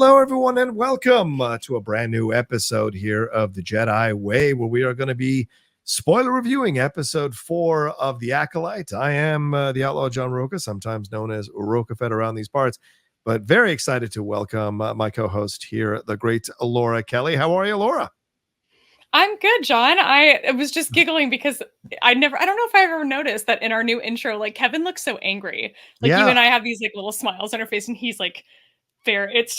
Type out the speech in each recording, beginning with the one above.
Hello, everyone, and welcome to a brand new episode here of the Jedi Way, where we are going to be spoiler reviewing episode 4 of the Acolyte. I am the Outlaw John Rocha, sometimes known as Rocha Fed around these parts, but very excited to welcome my co-host here, the great Laura Kelly. How are you, Laura? I'm good, John. I was just giggling because I don't know if I've ever noticed that in our new intro, like Kevin looks so angry. Like you Yeah. and I have these like little smiles on our face and he's like fair. It's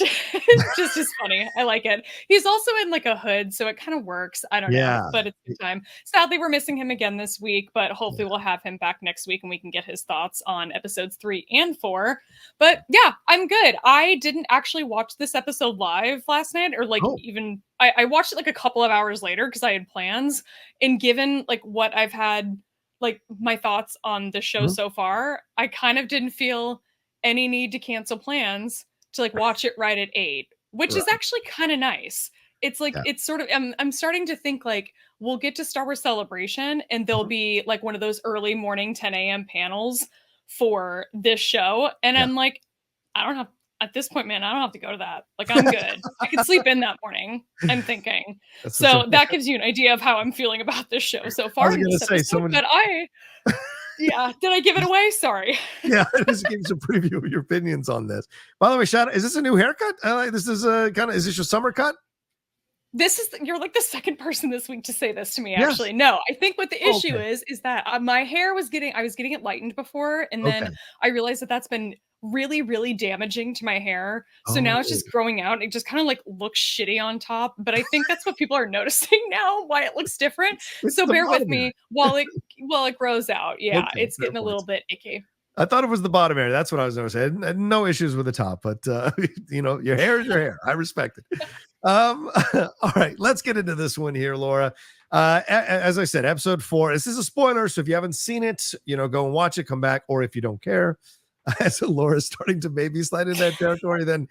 just as funny. I like it. He's also in like a hood, so it kind of works. I don't know, but it's good time. Sadly, we're missing him again this week, but hopefully we'll have him back next week and we can get his thoughts on episodes 3 and 4. But yeah, I'm good. I didn't actually watch this episode live last night, or like even I watched it like a couple of hours later because I had plans. And given like what I've had, like my thoughts on the show so far, I kind of didn't feel any need to cancel plans to like watch it right at 8, which is actually kind of nice. It's like it's sort of I'm starting to think like we'll get to Star Wars Celebration and there'll be like one of those early morning 10 a.m. panels for this show, and I'm like, I don't have at this point, man, I don't have to go to that. Like I'm good. I can sleep in that morning, I'm thinking. So that gives you an idea of how I'm feeling about this show so far. I was going to say someone, but yeah, did I give it away? Sorry. Yeah, just give us a preview of your opinions on this. By the way, shout out, is this a new haircut? This is is this your summer cut? You're like the second person this week to say this to me, actually. Yes. No, I think what the issue is that my hair I was getting it lightened before, and then I realized that that's been really, really damaging to my hair. So now it's just growing out. It just kind of like looks shitty on top, but I think that's what people are noticing now, why it looks different. So bear with me while it grows out. Yeah, it's getting a little bit icky. I thought it was the bottom area. That's what I was going to say. No issues with the top, but your hair is your hair. I respect it. All right, let's get into this one here, Laura. As I said, episode 4. This is a spoiler, so if you haven't seen it, go and watch it, come back, or if you don't care, as Laura's starting to maybe slide in that territory, then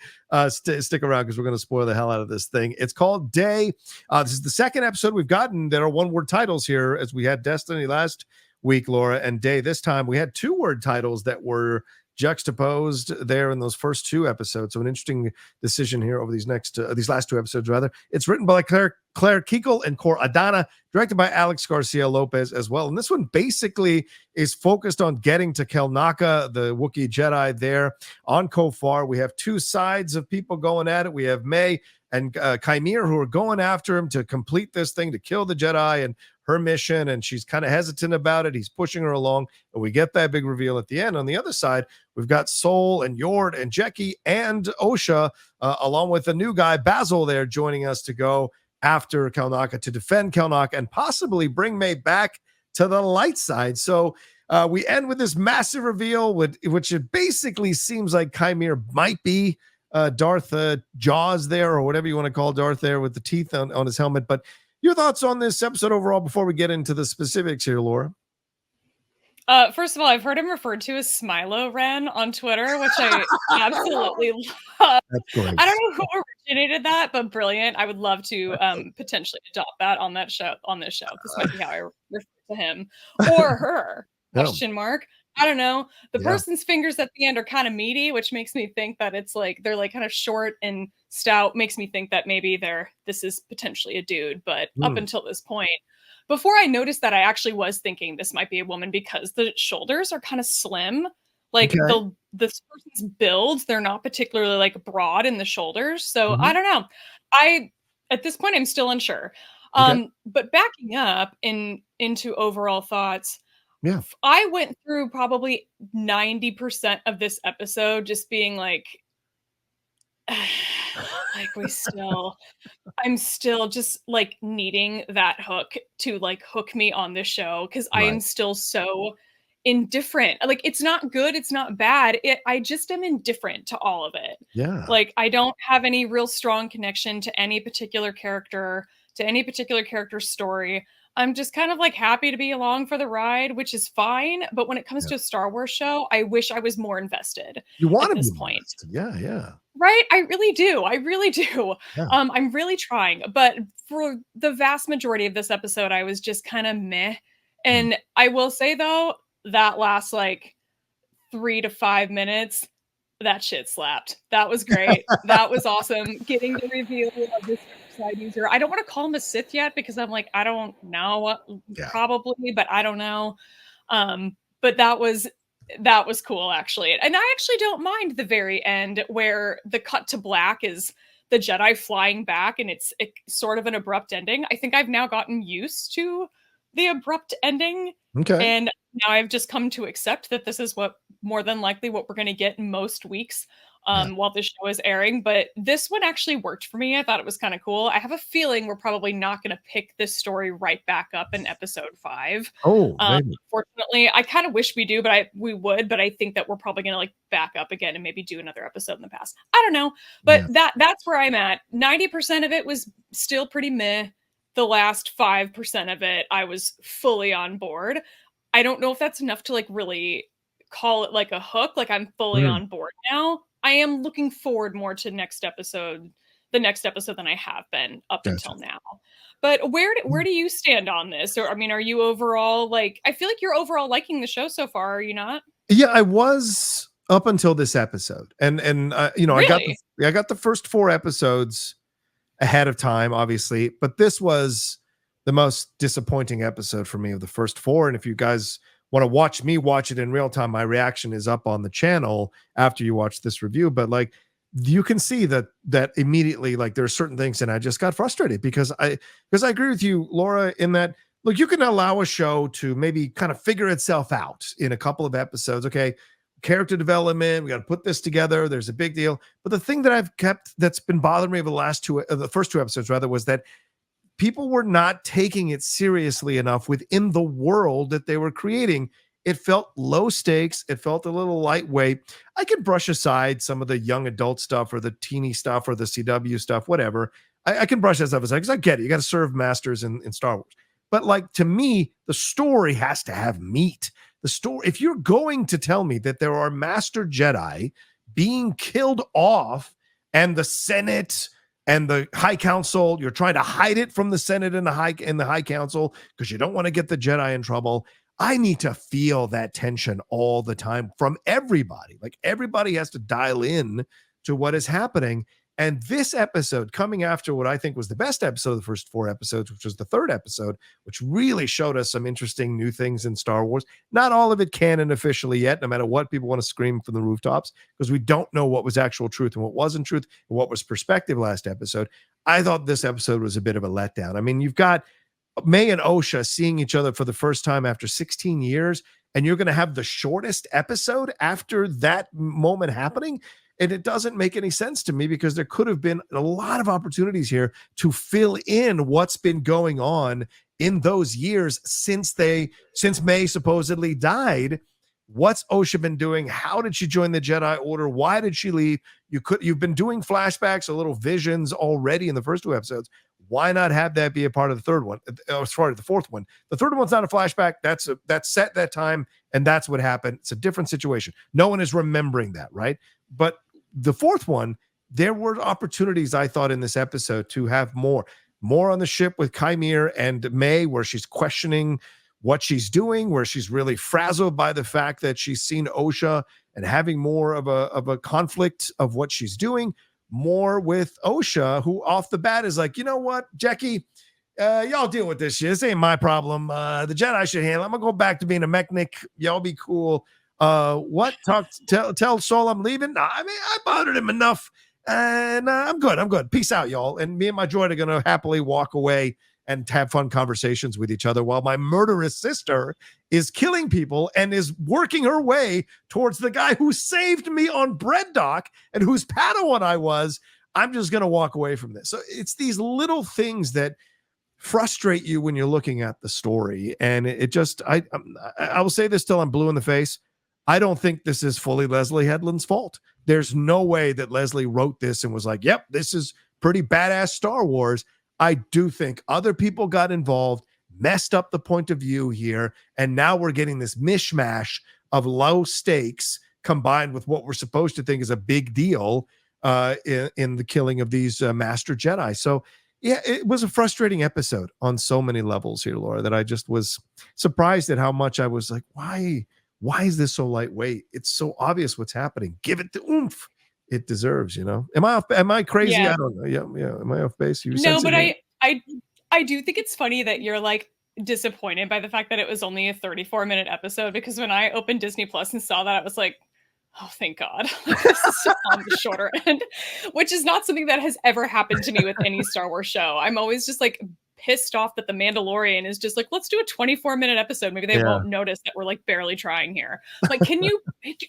stick around because we're going to spoil the hell out of this thing. It's called Day. This is the second episode we've gotten that are one-word titles here, as we had Destiny last week, Laura, and Day this time. We had 2-word titles that were juxtaposed there in those first 2 episodes. So an interesting decision here over these last 2 episodes, rather. It's written by Claire Keekel and Cor Adana, directed by Alex Garcia Lopez as well. And this one basically is focused on getting to Kelnacca, the Wookiee Jedi there on Kofar. We have 2 sides of people going at it. We have May and Chimere, who are going after him to complete this thing, to kill the Jedi and her mission, and she's kind of hesitant about it. He's pushing her along, and we get that big reveal at the end. On the other side, we've got Sol and Yord and Jeki and Osha, along with the new guy, Basil, there joining us to go after Kelnacca, to defend Kelnacca, and possibly bring May back to the light side. So we end with this massive reveal, which it basically seems like Chimere might be Darth Jaws there, or whatever you want to call Darth there, with the teeth on his helmet. But your thoughts on this episode overall before we get into the specifics here, Laura? First of all, I've heard him referred to as Smilo Ren on Twitter, which I absolutely love. That's great. I don't know who originated that, but brilliant. I would love to potentially adopt that on this show. This might be how I refer to him or her. Question mark. I don't know. The person's fingers at the end are kind of meaty, which makes me think that it's like they're like kind of short and stout. Makes me think that maybe this is potentially a dude. But up until this point, before I noticed that, I actually was thinking this might be a woman because the shoulders are kind of slim. Like this person's build, they're not particularly like broad in the shoulders. So I don't know. At this point, I'm still unsure. But backing up into overall thoughts. Yeah, I went through probably 90% of this episode just being like I'm still just like needing that hook to like hook me on this show, because I am still so indifferent. Like, it's not good, it's not bad. I just am indifferent to all of it. Yeah. Like, I don't have any real strong connection to any particular character, story. I'm just kind of like happy to be along for the ride, which is fine. But when it comes to a Star Wars show, I wish I was more invested. You want at to this be point. invested. Yeah. Right? I really do. Yeah. I'm really trying. But for the vast majority of this episode, I was just kind of meh. And I will say, though, that last like 3 to 5 minutes, That shit slapped. That was great. That was awesome. Getting the reveal of this side user. I don't want to call him a Sith yet because I'm like, I don't know. Probably, but I don't know. But that was cool, actually. And I actually don't mind the very end where the cut to black is the Jedi flying back and it's sort of an abrupt ending. I think I've now gotten used to the abrupt ending. Okay. And now I've just come to accept that this is what more than likely what we're going to get most weeks while the show is airing. But this one actually worked for me. I thought it was kind of cool. I have a feeling we're probably not going to pick this story right back up in episode 5. Oh, maybe. Fortunately, I kind of wish we do, but we would. But I think that we're probably going to like back up again and maybe do another episode in the past. I don't know, but that's where I'm at. 90% of it was still pretty meh. The last 5% of it, I was fully on board. I don't know if that's enough to like really call it like a hook. Like I'm fully on board now. I am looking forward more to the next episode than I have been up until now. But where do you stand on this? Or I mean, are you overall like? I feel like you're overall liking the show so far. Are you not? Yeah, I was up until this episode, and you know, really? I got the first 4 episodes ahead of time, obviously, but this was the most disappointing episode for me of the first 4. And if you guys want to watch me watch it in real time, my reaction is up on the channel after you watch this review. But like, you can see that immediately, like, there are certain things, and I just got frustrated because I agree with you, Laura, in that, look, you can allow a show to maybe kind of figure itself out in a couple of episodes. Okay, character development, we got to put this together. There's a big deal. But the thing that I've kept that's been bothering me over the first 2 episodes rather, was that people were not taking it seriously enough within the world that they were creating. It felt low stakes. It felt a little lightweight. I could brush aside some of the young adult stuff or the teeny stuff or the CW stuff, whatever. I can brush that stuff aside because I get it. You got to serve masters in Star Wars. But like, to me, the story has to have meat. The story, if you're going to tell me that there are master Jedi being killed off and the Senate and the High Council, you're trying to hide it from the Senate and the High Council because you don't want to get the Jedi in trouble. I need to feel that tension all the time from everybody. Like, everybody has to dial in to what is happening. And this episode, coming after what I think was the best episode of the first 4 episodes, which was the 3rd episode, which really showed us some interesting new things in Star Wars. Not all of it canon officially yet, no matter what people want to scream from the rooftops, because we don't know what was actual truth and what wasn't truth and what was perspective last episode. I thought this episode was a bit of a letdown. I mean, you've got May and Osha seeing each other for the first time after 16 years, and you're going to have the shortest episode after that moment happening. And it doesn't make any sense to me because there could have been a lot of opportunities here to fill in what's been going on in those years since May supposedly died. What's Osha been doing? How did she join the Jedi Order? Why did she leave? You've been doing flashbacks or little visions already in the first 2 episodes. Why not have that be a part of the 3rd one? As far as the 4th one, the 3rd one's not a flashback. That's set that time, and that's what happened. It's a different situation. No one is remembering that, right? But the 4th one, there were opportunities, I thought, in this episode to have more on the ship with Chimere and May, where she's questioning what she's doing, where she's really frazzled by the fact that she's seen Osha and having more of a conflict of what she's doing. More with Osha, who off the bat is like, you know what, Jackie, y'all deal with this shit. This ain't my problem. The Jedi should handle it. I'm gonna go back to being a mechanic. Y'all be cool. Tell Saul I'm leaving. Nah, I mean, I bothered him enough, and I'm good. Peace out, y'all. And me and my droid are gonna happily walk away and have fun conversations with each other while my murderous sister is killing people and is working her way towards the guy who saved me on Brendak and whose Padawan I was. I'm just gonna walk away from this. So it's these little things that frustrate you when you're looking at the story, and it just I will say this till I'm blue in the face. I don't think this is fully Leslie Headland's fault. There's no way that Leslie wrote this and was like, yep, this is pretty badass Star Wars. I do think other people got involved, messed up the point of view here, and now we're getting this mishmash of low stakes combined with what we're supposed to think is a big deal in the killing of these Master Jedi. So, yeah, it was a frustrating episode on so many levels here, Laura, that I just was surprised at how much I was like, why why is this so lightweight? It's so obvious what's happening. Give it the oomph it deserves, Am I crazy? Yeah. I don't know. Yeah. Am I off base? You No, sensing but that? I do think it's funny that you're like disappointed by the fact that it was only a 34-minute episode, because when I opened Disney Plus and saw that, I was like, oh, thank God. Like, this is on the shorter end, which is not something that has ever happened to me with any Star Wars show. I'm always just like pissed off that The Mandalorian is just like, let's do a 24-minute episode. Maybe they won't notice that we're like barely trying here. Like, can you make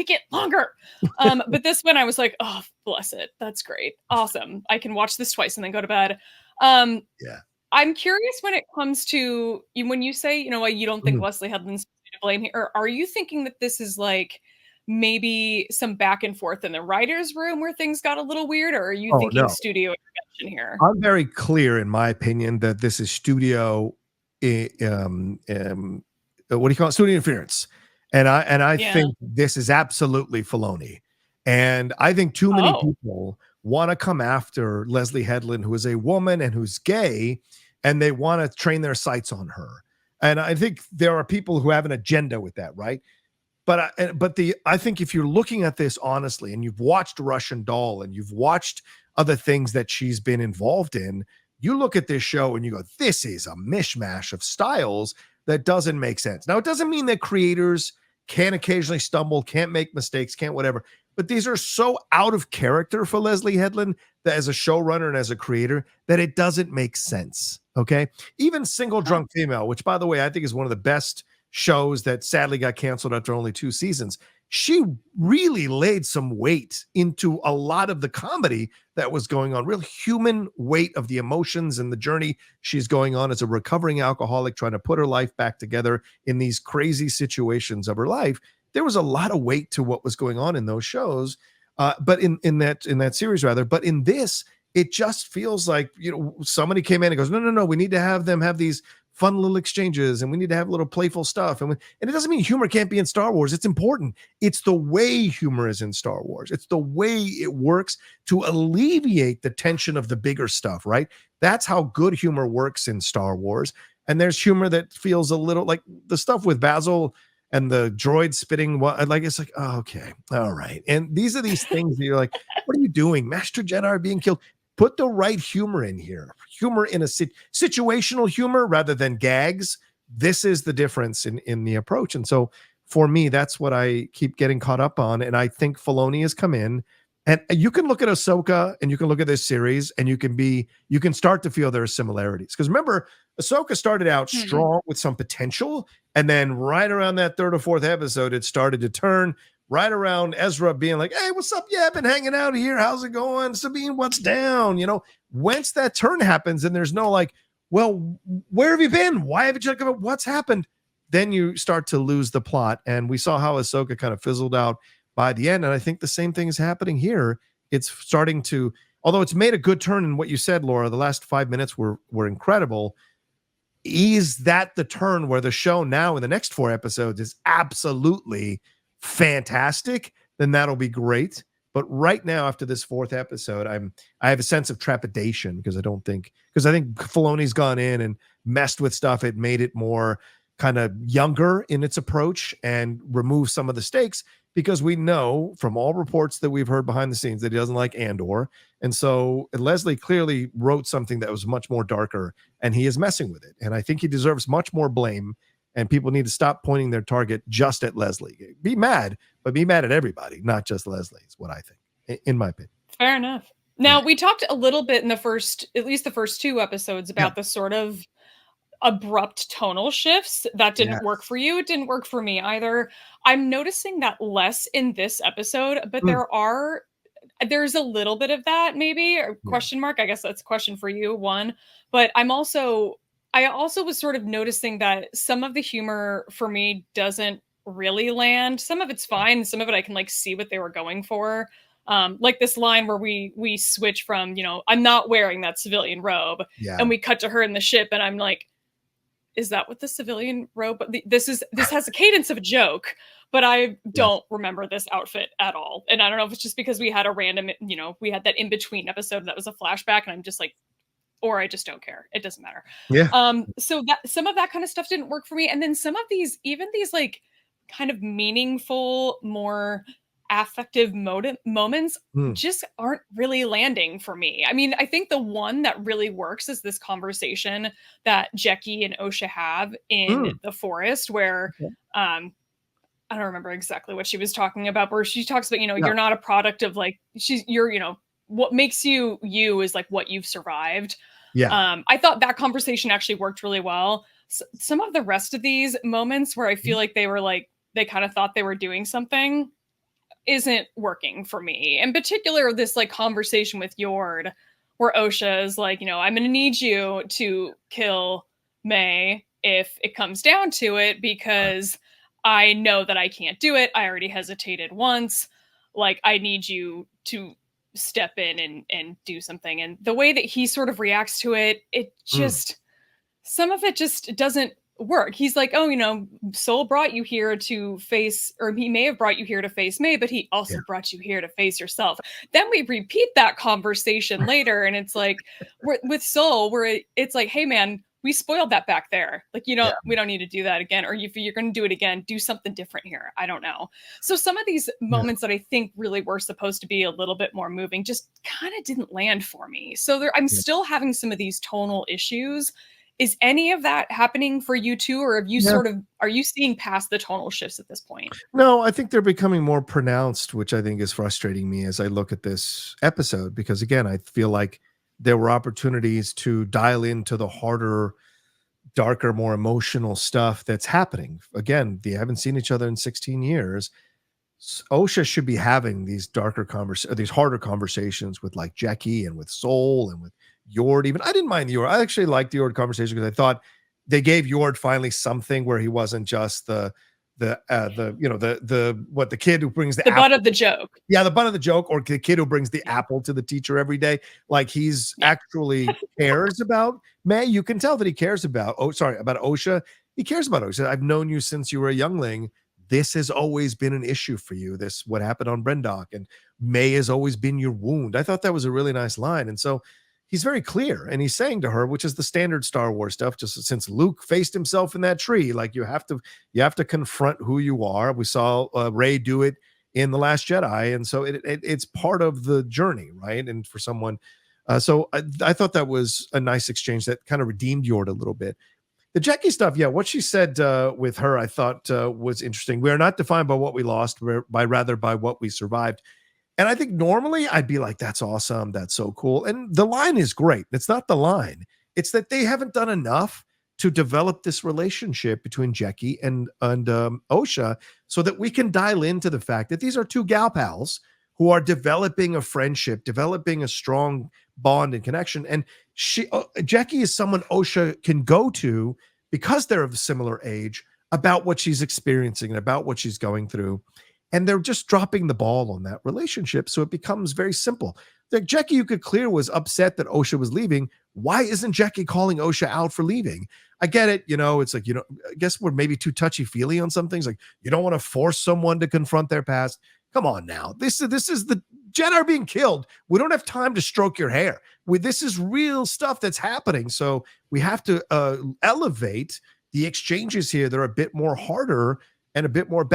it longer? But this one I was like, oh, bless it. That's great. Awesome. I can watch this twice and then go to bed. Yeah. I'm curious when it comes to when you say, you don't think Leslie Headland's to blame here, or are you thinking that this is like maybe some back and forth in the writer's room where things got a little weird, or are you thinking No. studio intervention here? I'm very clear in my opinion that this is studio what do you call it? Studio interference. And I think this is absolutely Filoni. And I think too many people want to come after Leslie Headland, who is a woman and who's gay, and they want to train their sights on her. And I think there are people who have an agenda with that, right? But I think if you're looking at this honestly, and you've watched Russian Doll and you've watched other things that she's been involved in, you look at this show and you go, this is a mishmash of styles that doesn't make sense. Now, it doesn't mean that creators can occasionally stumble, can't make mistakes, can't whatever, but these are so out of character for Leslie Headland that as a showrunner and as a creator that it doesn't make sense. Okay. Even Single Drunk Female, which by the way, I think is one of the best shows that sadly got canceled after only 2 seasons. She really laid some weight into a lot of the comedy that was going on, real human weight of the emotions and the journey she's going on as a recovering alcoholic, trying to put her life back together in these crazy situations of her life. There was a lot of weight to what was going on in those shows, but in that series rather. But in this, it just feels like somebody came in and goes, no, we need to have them have these fun little exchanges, and we need to have little playful stuff. And it doesn't mean humor can't be in Star Wars. It's important. It's the way humor is in Star Wars. It's the way it works to alleviate the tension of the bigger stuff, right? That's how good humor works in Star Wars. And there's humor that feels a little like the stuff with Basil and the droid spitting. Like, it's like, oh, okay, all right. And these are these things that you're like, what are you doing? Master Jedi are being killed. Put the right humor in here. Humor in a situational humor rather than gags. This is the difference in the approach. And so for me, that's what I keep getting caught up on. And I think Filoni has come in, and you can look at Ahsoka and you can look at this series and you can start to feel there are similarities. Because remember, Ahsoka started out strong with some potential. And then right around that 3rd or 4th episode, it started to turn. Right around Ezra being like, hey, what's up? Yeah, I've been hanging out here. How's it going? Sabine, what's down? Once that turn happens and there's no like, well, where have you been? Why have you checked out? What's happened? Then you start to lose the plot. And we saw how Ahsoka kind of fizzled out by the end. And I think the same thing is happening here. It's starting to, although it's made a good turn in what you said, Laura, the last 5 minutes were incredible. Is that the turn where the show now in the next 4 episodes is absolutely fantastic? Then that'll be great. But right now, after this 4th episode, I have a sense of trepidation because I think Filoni's gone in and messed with stuff. It made it more kind of younger in its approach and removed some of the stakes, because we know from all reports that we've heard behind the scenes that he doesn't like Andor. And so Leslie clearly wrote something that was much more darker, and he is messing with it. And I think he deserves much more blame. And people need to stop pointing their target just at Leslie. Be mad, but be mad at everybody, not just Leslie, is what I think, in my opinion. Fair enough. Now, we talked a little bit in at least the first 2 episodes about the sort of abrupt tonal shifts that didn't work for you. It didn't work for me either. I'm noticing that less in this episode, but there's a little bit of that maybe, or question mark. I guess that's a question for you, one. But I also was sort of noticing that some of the humor for me doesn't really land. Some of it's fine. Some of it I can like see what they were going for. Like this line where we switch from, I'm not wearing that civilian robe, and we cut to her in the ship, and I'm like, is that what the civilian robe? This has a cadence of a joke, but I don't remember this outfit at all. And I don't know if it's just because we had a random, we had that in between episode that was a flashback, and I'm just like, or I just don't care. It doesn't matter. Yeah. So that some of that kind of stuff didn't work for me. And then some of these, even these like kind of meaningful, more affective moments just aren't really landing for me. I mean, I think the one that really works is this conversation that Jeki and Osha have in the forest where I don't remember exactly what she was talking about, where she talks about, you're not a product of like, you're, what makes you is like what you've survived. I thought that conversation actually worked really well. Some of the rest of these moments where I feel like they were like, they kind of thought they were doing something isn't working for me. In particular, this like conversation with Yord, where Osha is like, I'm going to need you to kill May if it comes down to it, because I know that I can't do it. I already hesitated once. Like, I need you to step in and do something. And the way that he sort of reacts to it, it just, some of it just doesn't work. He's like, oh, Soul brought you here to face, or he may have brought you here to face May, but he also brought you here to face yourself. Then we repeat that conversation later, and it's like, with Soul, where it's like, hey man, we spoiled that back there. Like, we don't need to do that again. Or if you're going to do it again, do something different here. I don't know. So some of these moments that I think really were supposed to be a little bit more moving just kind of didn't land for me. So I'm still having some of these tonal issues. Is any of that happening for you too? Or have you are you seeing past the tonal shifts at this point? No, I think they're becoming more pronounced, which I think is frustrating me as I look at this episode, because again, I feel like there were opportunities to dial into the harder, darker, more emotional stuff that's happening. Again, they haven't seen each other in 16 years. Osha should be having these these harder conversations with like Jeki and with Soul and with Yord. Even I didn't mind the Yord. I actually liked the Yord conversation because I thought they gave Yord finally something where he wasn't just the kid who brings the butt of the joke. Yeah, the butt of the joke, or the kid who brings the apple to the teacher every day. Like, he's actually cares about May. You can tell that he cares about about Osha. He cares about Osha. I've known you since you were a youngling. This has always been an issue for you. This, what happened on Brendak, and May has always been your wound. I thought that was a really nice line. And so he's very clear, and he's saying to her, which is the standard Star Wars stuff, just since Luke faced himself in that tree, like you have to confront who you are. We saw Rey do it in The Last Jedi, and so it's part of the journey, right? And for someone, so I thought that was a nice exchange that kind of redeemed Yord a little bit. The Jeki stuff, what she said with her, I thought was interesting. We are not defined by what we lost, rather by what we survived. And I think normally I'd be like, that's awesome. That's so cool. And the line is great. It's not the line. It's that they haven't done enough to develop this relationship between Jeki and Osha, so that we can dial into the fact that these are two gal pals who are developing a friendship, developing a strong bond and connection. And Jeki is someone Osha can go to, because they're of a similar age, about what she's experiencing and about what she's going through. And they're just dropping the ball on that relationship. So it becomes very simple. Like, Jeki, you could clear, was upset that Osha was leaving. Why isn't Jeki calling Osha out for leaving? I get it. It's like, I guess we're maybe too touchy-feely on some things. Like, you don't want to force someone to confront their past. Come on now. This is the Jedi are being killed. We don't have time to stroke your hair. This is real stuff that's happening. So we have to elevate the exchanges here. They're a bit more harder and a bit more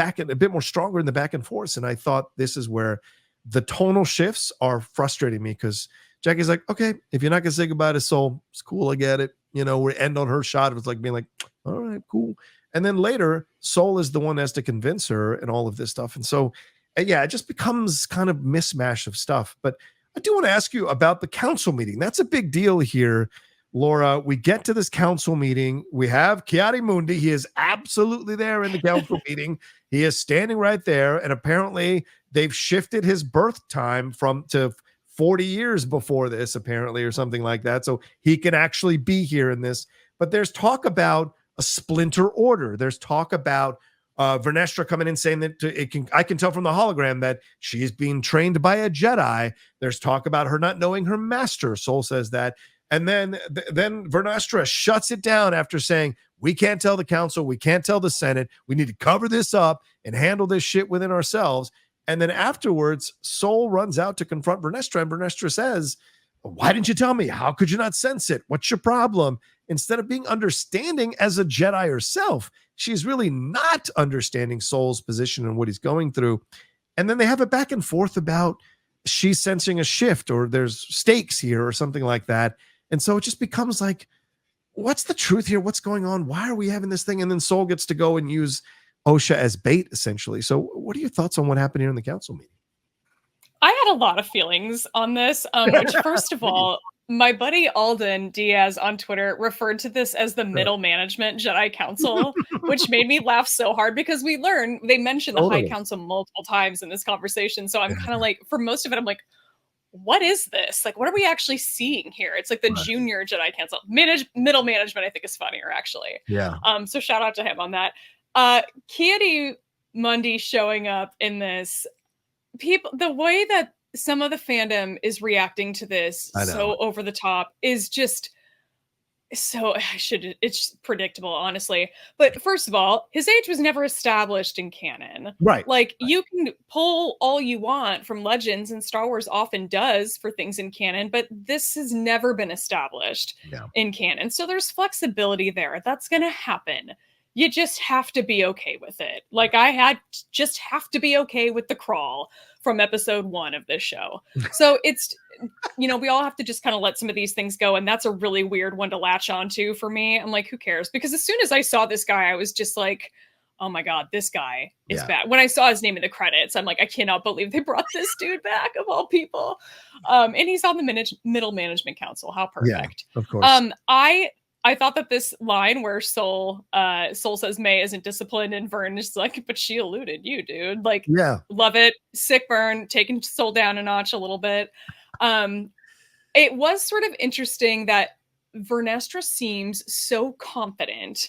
stronger in the back and forth. And I thought this is where the tonal shifts are frustrating me, because Jackie's like, okay, if you're not gonna say goodbye to Soul, it's cool, I get it. We end on her shot. It was like being like, all right, cool. And then later, Soul is the one that has to convince her and all of this stuff. And so, it just becomes kind of mismatch of stuff. But I do want to ask you about the council meeting. That's a big deal here, Laura. We get to this council meeting. We have Ki-Adi-Mundi. He is absolutely there in the council meeting. He is standing right there. And apparently they've shifted his birth time to 40 years before this, apparently, or something like that. So he can actually be here in this. But there's talk about a splinter order. There's talk about Vernestra coming in saying that I can tell from the hologram that she's being trained by a Jedi. There's talk about her not knowing her master. Soul says that. And then Vernestra shuts it down after saying, we can't tell the council, we can't tell the Senate, we need to cover this up and handle this shit within ourselves. And then afterwards, Soul runs out to confront Vernestra, and Vernestra says, why didn't you tell me? How could you not sense it? What's your problem? Instead of being understanding as a Jedi herself, she's really not understanding Soul's position and what he's going through. And then they have a back and forth about she's sensing a shift or there's stakes here or something like that. And so it just becomes like, what's the truth here? What's going on? Why are we having this thing? And then Soul gets to go and use Osha as bait, essentially. So what are your thoughts on what happened here in the council meeting? I had a lot of feelings on this, which first of all, my buddy Alden Diaz on Twitter referred to this as the middle management Jedi Council, which made me laugh so hard because they mentioned the High Council multiple times in this conversation. So I'm kind of like, for most of it, I'm like, what is this? Like, what are we actually seeing here? It's like the junior Jedi Council. Middle management, I think, is funnier, actually. Yeah. So shout out to him on that. Ki-Adi-Mundi showing up in this, the way that some of the fandom is reacting to this so over the top is just so it's predictable, honestly. But first of all, his age was never established in canon. Right. Like, you can pull all you want from Legends, and Star Wars often does for things in canon, but this has never been established in canon. So there's flexibility there. That's going to happen. You just have to be okay with it. Like, just have to be okay with the crawl from episode 1 of this show. So it's, we all have to just kind of let some of these things go. And that's a really weird one to latch onto for me. I'm like, who cares? Because as soon as I saw this guy, I was just like, oh my God, this guy is bad. When I saw his name in the credits, I'm like, I cannot believe they brought this dude back, of all people. And he's on the middle management council. How perfect. Yeah, of course. I thought that this line where Soul says May isn't disciplined, and Vern is like, but she eluded you, dude. Like, love it. Sick burn, taking Soul down a notch a little bit. It was sort of interesting that Vernestra seems so confident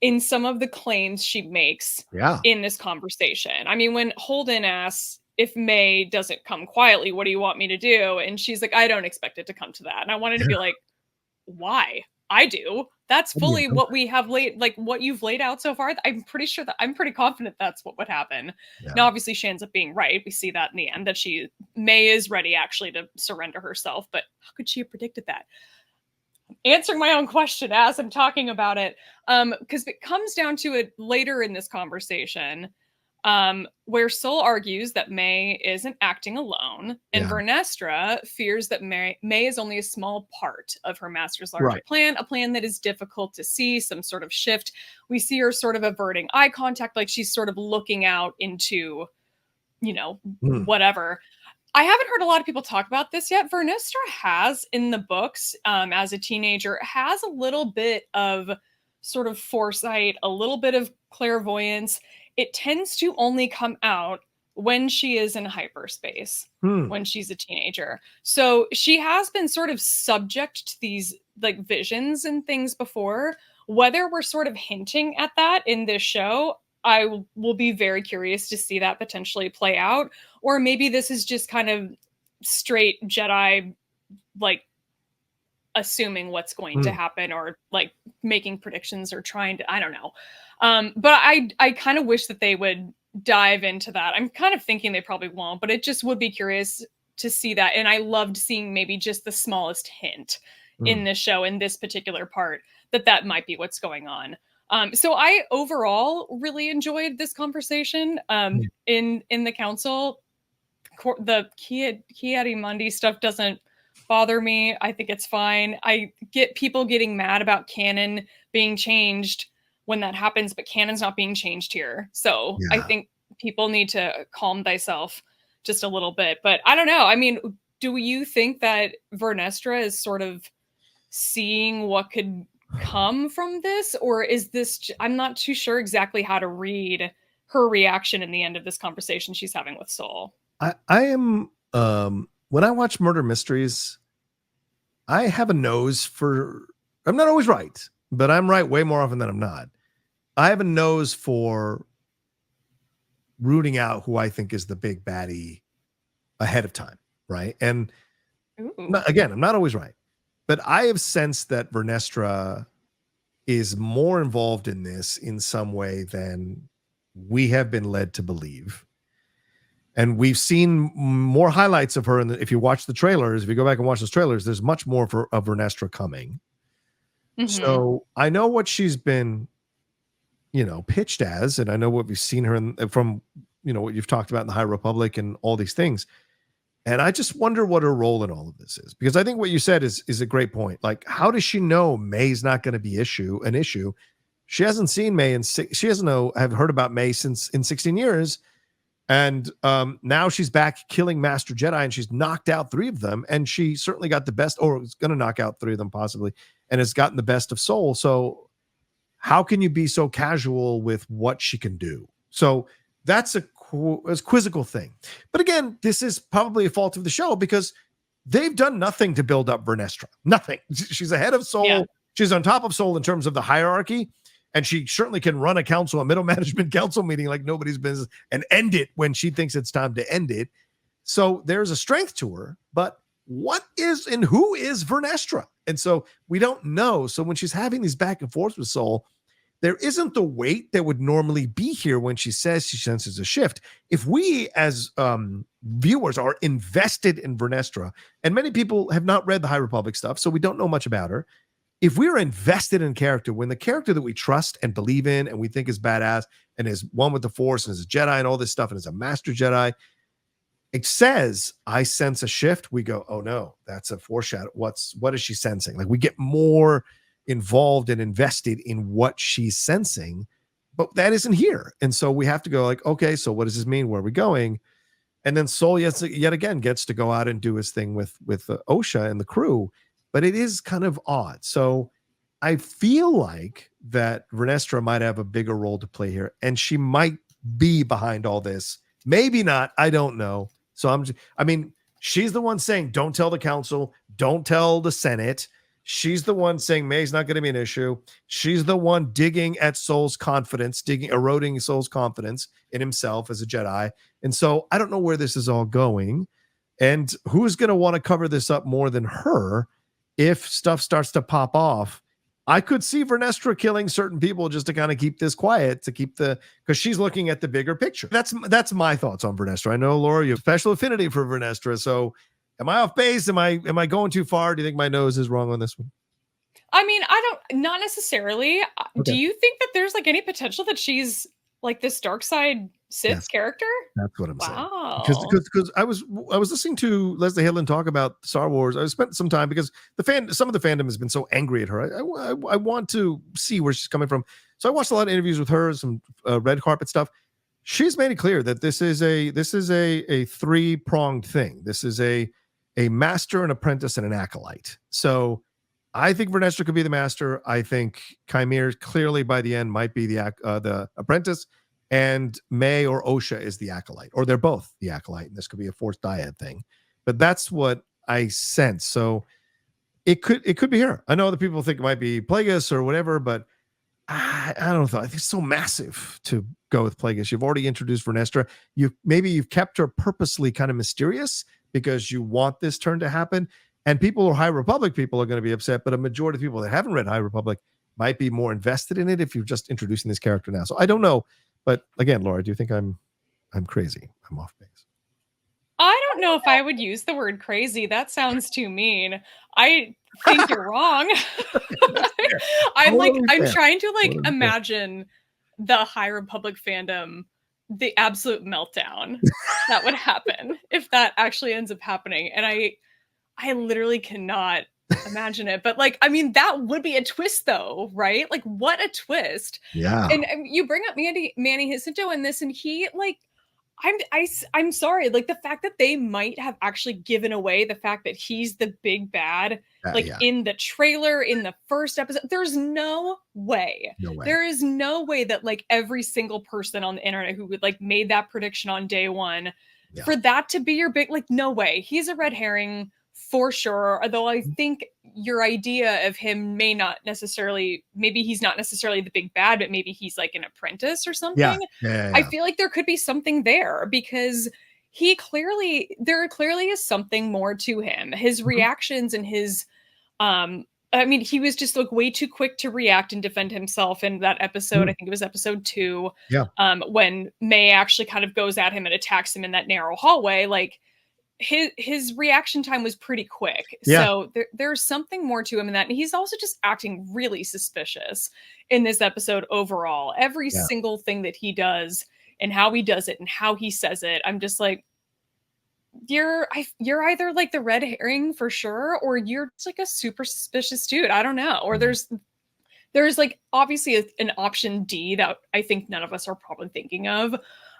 in some of the claims she makes in this conversation. I mean, when Holden asks if May doesn't come quietly, what do you want me to do? And she's like, I don't expect it to come to that. And I wanted to be like, why? I do. That's fully what we have what you've laid out so far. I'm pretty confident that's what would happen. Now, obviously, she ends up being right. We see that in the end, that May is ready actually to surrender herself. But how could she have predicted that? Answering my own question as I'm talking about it, because it comes down to it later in this conversation, where Soul argues that May isn't acting alone, and Vernestra fears that May is only a small part of her master's larger plan, a plan that is difficult to see, some sort of shift. We see her sort of averting eye contact, like she's sort of looking out into, whatever. I haven't heard a lot of people talk about this yet. Vernestra has, in the books, as a teenager, has a little bit of sort of foresight, a little bit of clairvoyance. It tends to only come out when she is in hyperspace, when she's a teenager. So she has been sort of subject to these like visions and things before. Whether we're sort of hinting at that in this show, I will be very curious to see that potentially play out. Or maybe this is just kind of straight Jedi, like, assuming what's going to happen, or like making predictions, or trying to, I don't know. But I kind of wish that they would dive into that. I'm kind of thinking they probably won't, but it just would be curious to see that. And I loved seeing maybe just the smallest hint in this show, in this particular part, that might be what's going on. So I overall really enjoyed this conversation in the council. The Ki-Adi-Mundi stuff doesn't bother me. I think it's fine. I get people getting mad about canon being changed when that happens, but canon's not being changed here. So I think people need to calm thyself just a little bit. But I don't know. I mean, do you think that Vernestra is sort of seeing what could come from this? Or is this, I'm not too sure exactly how to read her reaction in the end of this conversation she's having with Soul. I am, when I watch murder mysteries, I have a nose for, I'm not always right, but I'm right way more often than I'm not. I have a nose for rooting out who I think is the big baddie ahead of time, right? And again, I'm not always right, but I have sensed that Vernestra is more involved in this in some way than we have been led to believe. And we've seen more highlights of her. And if you watch the trailers, if you go back and watch those trailers, there's much more of Vernestra coming. So I know what she's been, pitched as, and I know what we've seen her from, what you've talked about in the High Republic and all these things. And I just wonder what her role in all of this is, because I think what you said is a great point. Like, how does she know May's not going to be an issue? She hasn't seen May, and she doesn't have heard about May since in 16 years. And now she's back killing Master Jedi, and she's knocked out 3 of them. And she certainly got the best, or is going to knock out 3 of them possibly, and has gotten the best of Soul. So how can you be so casual with what she can do? So that's a quizzical thing. But again, this is probably a fault of the show, because they've done nothing to build up Vernestra. Nothing. She's ahead of Soul. Yeah. She's on top of Soul in terms of the hierarchy. And she certainly can run a middle management council meeting like nobody's business, and end it when she thinks it's time to end it. So there's a strength to her, but what is and who is Vernestra? And so we don't know. So when she's having these back and forths with Soul, there isn't the weight that would normally be here when she says she senses a shift. If we as viewers are invested in Vernestra, and many people have not read the High Republic stuff, so we don't know much about her. If we're invested in character, when the character that we trust and believe in and we think is badass and is one with the Force and is a Jedi and all this stuff and is a Master Jedi, it says, I sense a shift. We go, oh no, that's a foreshadow. What is she sensing? Like, we get more involved and invested in what she's sensing, but that isn't here. And so we have to go like, okay, so what does this mean? Where are we going? And then Soul yet again gets to go out and do his thing with Osha and the crew. But it is kind of odd. So I feel like that Vernestra might have a bigger role to play here, and she might be behind all this. Maybe not. I don't know. So she's the one saying, don't tell the council, don't tell the Senate. She's the one saying May's not going to be an issue. She's the one digging at Soul's confidence, eroding Soul's confidence in himself as a Jedi. And so I don't know where this is all going, and who's going to want to cover this up more than her. If stuff starts to pop off, I could see Vernestra killing certain people just to kind of keep this quiet, because she's looking at the bigger picture. That's my thoughts on Vernestra. I know, Laura, you have special affinity for Vernestra. So am I off base? Am I going too far? Do you think my nose is wrong on this one? I mean, not necessarily. Okay. Do you think that there's like any potential that she's like this dark side Sith character? That's what I'm saying. Because I was listening to Leslie Headland talk about Star Wars. I spent some time, because some of the fandom has been so angry at her. I want to see where she's coming from. So I watched a lot of interviews with her, some red carpet stuff. She's made it clear that this is a 3-pronged thing. This is a master, an apprentice, and an acolyte. So I think Vernestra could be the master. I think Chimere clearly by the end might be the apprentice, and May or Osha is the acolyte, or they're both the acolyte, and this could be a Force dyad thing. But that's what I sense. So it could be her. I know other people think it might be Plagueis or whatever, but I don't know. I think it's so massive to go with Plagueis. You've already introduced Vernestra. You've kept her purposely kind of mysterious because you want this turn to happen. And people who are High Republic people are going to be upset, but a majority of people that haven't read High Republic might be more invested in it if you're just introducing this character now. So I don't know. But again, Laura, do you think I'm crazy? I'm off base. I don't know if I would use the word crazy. That sounds too mean. I think you're wrong. I'm trying to imagine the High Republic fandom, the absolute meltdown that would happen if that actually ends up happening. And I literally cannot imagine it. But that would be a twist though, right? Like, what a twist. Yeah. And you bring up Manny Jacinto in this, and he I'm sorry, the fact that they might have actually given away the fact that he's the big bad, in the trailer, in the first episode. There's no way. There is no way that every single person on the internet who would made that prediction on day one, for that to be your big, no way. He's a red herring for sure. Although I think your idea of him maybe he's not necessarily the big bad, but maybe he's an apprentice or something. Yeah. I feel like there could be something there, because there clearly is something more to him. His reactions and his I mean, he was just like way too quick to react and defend himself in that episode. I think it was episode 2. Yeah. When May actually kind of goes at him and attacks him in that narrow hallway, like his reaction time was pretty quick. Yeah. So there's something more to him in that. And he's also just acting really suspicious in this episode overall. Every single thing that he does and how he does it and how he says it, I'm just like, you're either like the red herring for sure, or you're just like a super suspicious dude. I don't know. Or there's like obviously an option D that I think none of us are probably thinking of.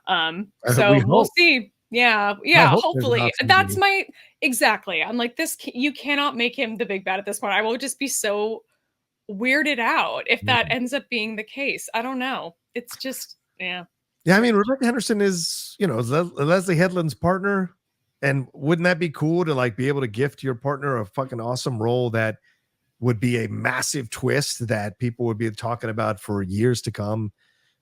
So we'll see. Yeah, hopefully. That's my exactly. I'm like, this you cannot make him the big bad at this point. I will just be so weirded out if that ends up being the case. I don't know. It's just yeah. I mean, Rebecca Henderson is, you know, Leslie Headland's partner. And wouldn't that be cool to like be able to gift your partner a fucking awesome role that would be a massive twist that people would be talking about for years to come?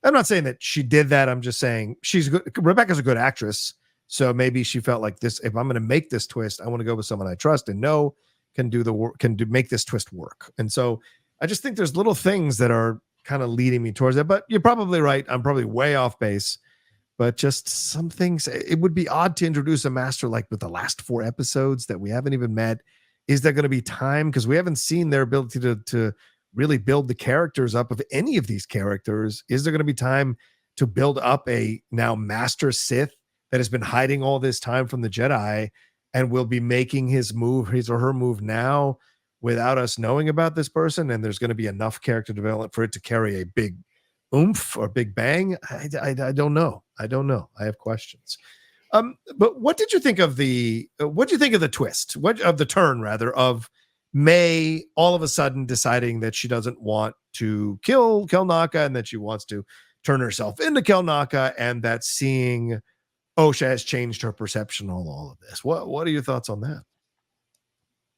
I'm not saying that she did that. I'm just saying she's good. Rebecca's a good actress. So maybe she felt like this, if I'm going to make this twist, I want to go with someone I trust and know can do the work, make this twist work. And so I just think there's little things that are kind of leading me towards that, but you're probably right. I'm probably way off base. But just some things, it would be odd to introduce a master like with the last 4 episodes that we haven't even met. Is there going to be time? Because we haven't seen their ability to really build the characters up of any of these characters. Is there going to be time to build up a now master Sith that has been hiding all this time from the Jedi and will be making his or her move now without us knowing about this person? And there's going to be enough character development for it to carry a big oomph or big bang. I don't know. I have questions. But what did you think of the twist? What of the turn rather of May all of a sudden deciding that she doesn't want to kill Kelnacca and that she wants to turn herself into Kelnacca, and that seeing Osha has changed her perception on all of this? What are your thoughts on that?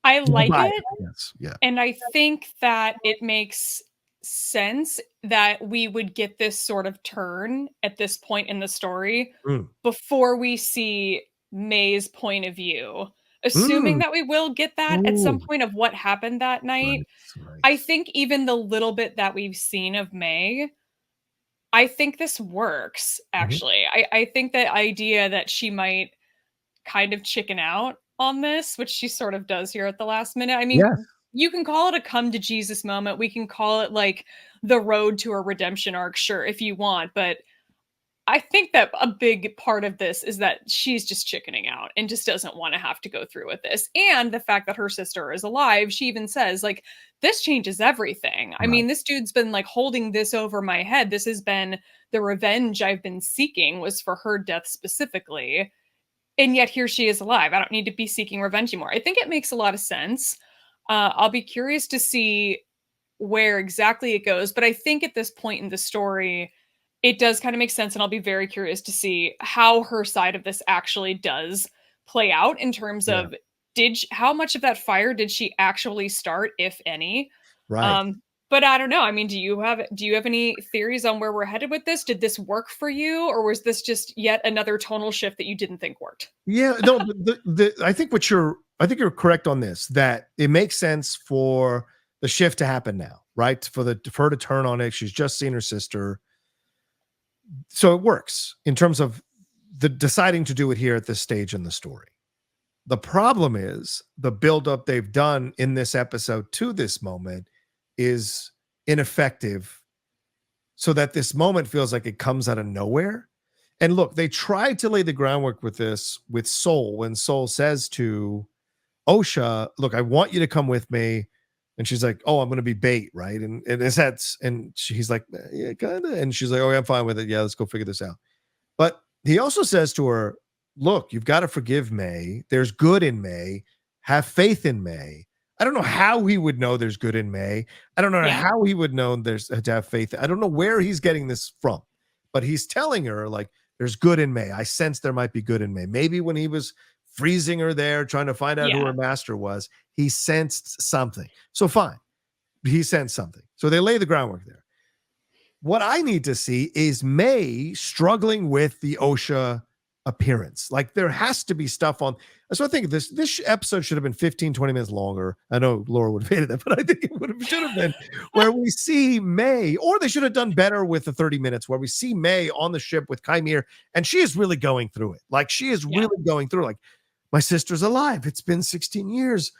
I like it. Yes. Yeah. And I think that it makes sense that we would get this sort of turn at this point in the story before we see May's point of view, assuming that we will get that at some point of what happened that night. Right. I think even the little bit that we've seen of May, I think this works actually. I think that idea that she might kind of chicken out on this, which she sort of does here at the last minute. I mean, you can call it a come to Jesus moment. We can call it like the road to a redemption arc, sure, if you want. But I think that a big part of this is that she's just chickening out and just doesn't want to have to go through with this. And the fact that her sister is alive, she even says, like, this changes everything. I mean, this dude's been like holding this over my head. This has been the revenge I've been seeking, was for her death specifically. And yet here she is alive. I don't need to be seeking revenge anymore. I think it makes a lot of sense. I'll be curious to see where exactly it goes. But I think at this point in the story, it does kind of make sense. And I'll be very curious to see how her side of this actually does play out in terms of how much of that fire did she actually start, if any? Right. But I don't know. I mean, do you have any theories on where we're headed with this? Did this work for you, or was this just yet another tonal shift that you didn't think worked? Yeah, no, I think you're correct on this, that it makes sense for the shift to happen now, right? For her to turn on it. She's just seen her sister. So it works in terms of the deciding to do it here at this stage in the story. The problem is the buildup they've done in this episode to this moment is ineffective, so that this moment feels like it comes out of nowhere. And look, they tried to lay the groundwork with this with Soul, when Soul says to Osha, look, I want you to come with me. And she's like, oh, I'm going to be bait, right? And he's like, yeah, kind of. And she's like, oh, I'm fine with it. Yeah, let's go figure this out. But he also says to her, look, you've got to forgive May. There's good in May. Have faith in May. I don't know how he would know there's good in May. I don't know how he would know there's to have faith. I don't know where he's getting this from, but he's telling her, like, there's good in May. I sense there might be good in May. Maybe when he was freezing her there, trying to find out who her master was, he sensed something. So fine. He sensed something. So they lay the groundwork there. What I need to see is May struggling with the Osha appearance. Like there has to be stuff on. So I think this episode should have been 15, 20 minutes longer. I know Laura would have hated that, but I think it should have been where we see May, or they should have done better with the 30 minutes where we see May on the ship with Chimere, and she is really going through it. Like she is really going through, like, my sister's alive. It's been 16 years.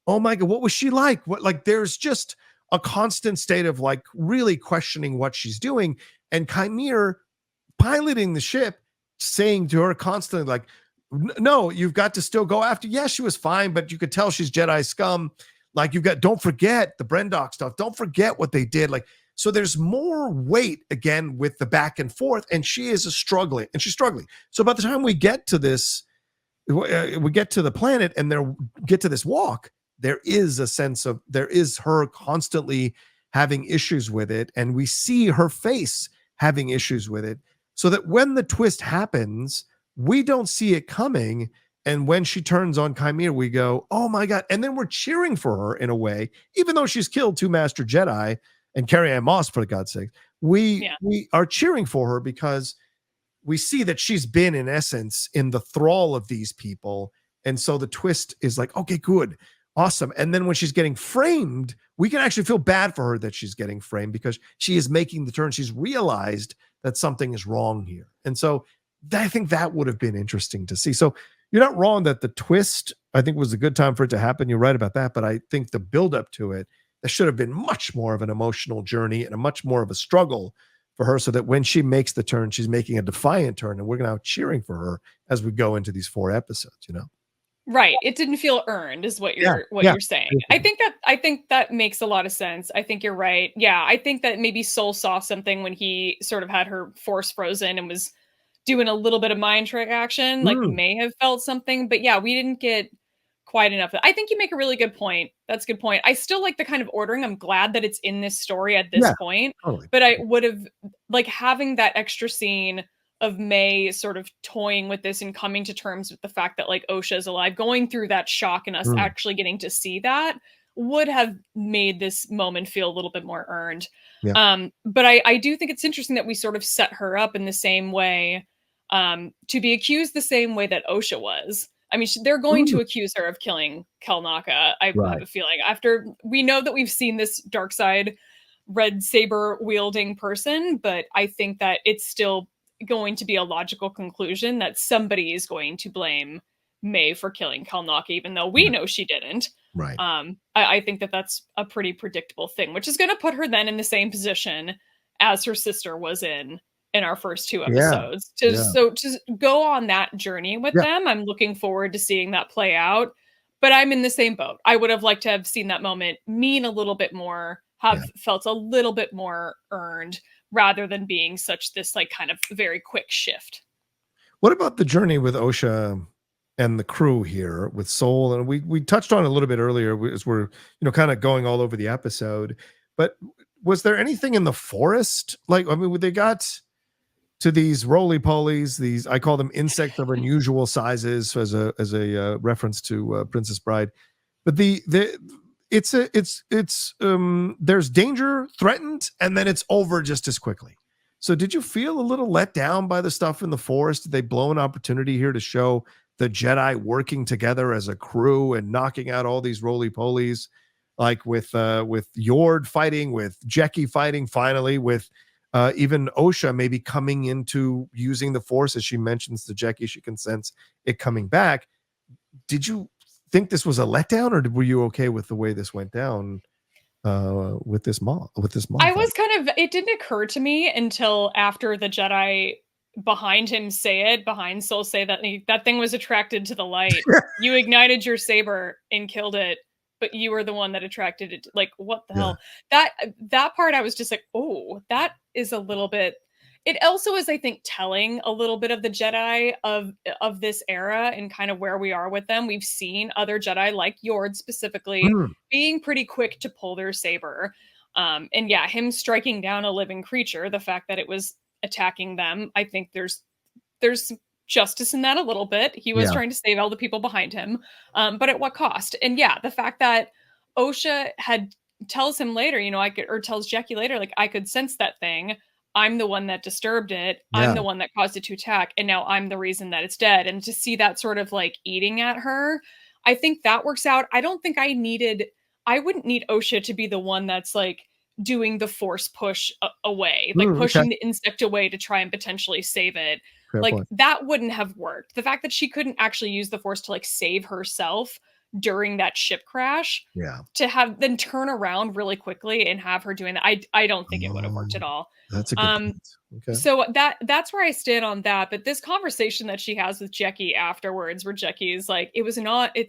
Oh my God, what was she like? What, like, there's just a constant state of like really questioning what she's doing. And Chimere piloting the ship, saying to her constantly, like, no, you've got to still go after. Yes, she was fine, but you could tell she's Jedi scum. Like, don't forget the Brendak stuff. Don't forget what they did. Like, so there's more weight again with the back and forth, and she's struggling. So by the time we get to this, we get to the planet and get to this walk, there is a sense of, there is her constantly having issues with it, and we see her face having issues with it, so that when the twist happens, we don't see it coming. And when she turns on Chimere, we go, oh my God. And then we're cheering for her in a way, even though she's killed 2 Master Jedi and Carrie-Anne Moss, for God's sake. We are cheering for her because we see that she's been, in essence, in the thrall of these people. And so the twist is like, okay, good, awesome. And then when she's getting framed, we can actually feel bad for her that she's getting framed, because she is making the turn. She's realized that something is wrong here. And so I think that would have been interesting to see. So you're not wrong that the twist, I think, was a good time for it to happen. You're right about that. But I think the buildup to it, that should have been much more of an emotional journey and a much more of a struggle for her, so that when she makes the turn, she's making a defiant turn, and we're going to be cheering for her as we go into these 4 episodes, Right. It didn't feel earned, is what you're saying. I think that makes a lot of sense. I think you're right. Yeah, I think that maybe Soul saw something when he sort of had her force frozen and was doing a little bit of mind trick action, like may have felt something, but yeah, we didn't get quite enough. I think you make a really good point. That's a good point. I still like the kind of ordering. I'm glad that it's in this story at this point, totally. But I would have, like, having that extra scene of May sort of toying with this and coming to terms with the fact that, like, Osha is alive, going through that shock and us actually getting to see that would have made this moment feel a little bit more earned. But I do think it's interesting that we sort of set her up in the same way, to be accused the same way that Osha was. I mean, they're going to accuse her of killing Kelnacca. I have a feeling, after we know that we've seen this dark side red saber wielding person, but I think that it's still going to be a logical conclusion that somebody is going to blame May for killing Kelnacca, even though we know she didn't. Right. I think that that's a pretty predictable thing, which is going to put her then in the same position as her sister was in our first 2 episodes. So to go on that journey with them, I'm looking forward to seeing that play out. But I'm in the same boat. I would have liked to have seen that moment mean a little bit more, have felt a little bit more earned, rather than being such this, like, kind of very quick shift. What about the journey with Osha and the crew here with Soul? And we touched on it a little bit earlier as we're, kind of going all over the episode. But was there anything in the forest? Like, I mean, they got to these roly-polies, these, I call them insects of unusual sizes, as a reference to Princess Bride. But there's danger threatened, and then it's over just as quickly. So did you feel a little let down by the stuff in the forest? Did they blow an opportunity here to show the Jedi working together as a crew and knocking out all these roly-polies, like with Yord fighting, with Jeki fighting, finally with even Osha maybe coming into using the Force, as she mentions to Jeki, she can sense it coming back. Did you think this was a letdown, or were you okay with the way this went down with this mom? I was kind of, it didn't occur to me until after the Jedi behind Soul say that that thing was attracted to the light. You ignited your saber and killed it, but you were the one that attracted it. Like, what the hell? That part, I was just like, oh, that is a little bit. It also is, I think, telling a little bit of the Jedi of this era and kind of where we are with them. We've seen other Jedi, like Yord specifically, being pretty quick to pull their saber. And yeah, him striking down a living creature, the fact that it was attacking them, I think there's justice in that a little bit. He was trying to save all the people behind him, but at what cost? And yeah, the fact that Osha tells him later, tells Jeki later, like, I could sense that thing. I'm the one that disturbed it. I'm Yeah. the one that caused it to attack, and now I'm the reason that it's dead. And to see that sort of like eating at her, I think that works out. I don't think I wouldn't need Osha to be the one that's like doing the force push away, like Okay. pushing the insect away to try and potentially save it. Fair Like point. that wouldn't have worked. The fact that she couldn't actually use the force to like save herself during that ship crash, Yeah. to have then turn around really quickly and have her doing that, I don't think it would have worked at all. That's a good Um, point. Okay. so that's where I stand on that. But this conversation that she has with Jackie afterwards, where Jackie is like, it's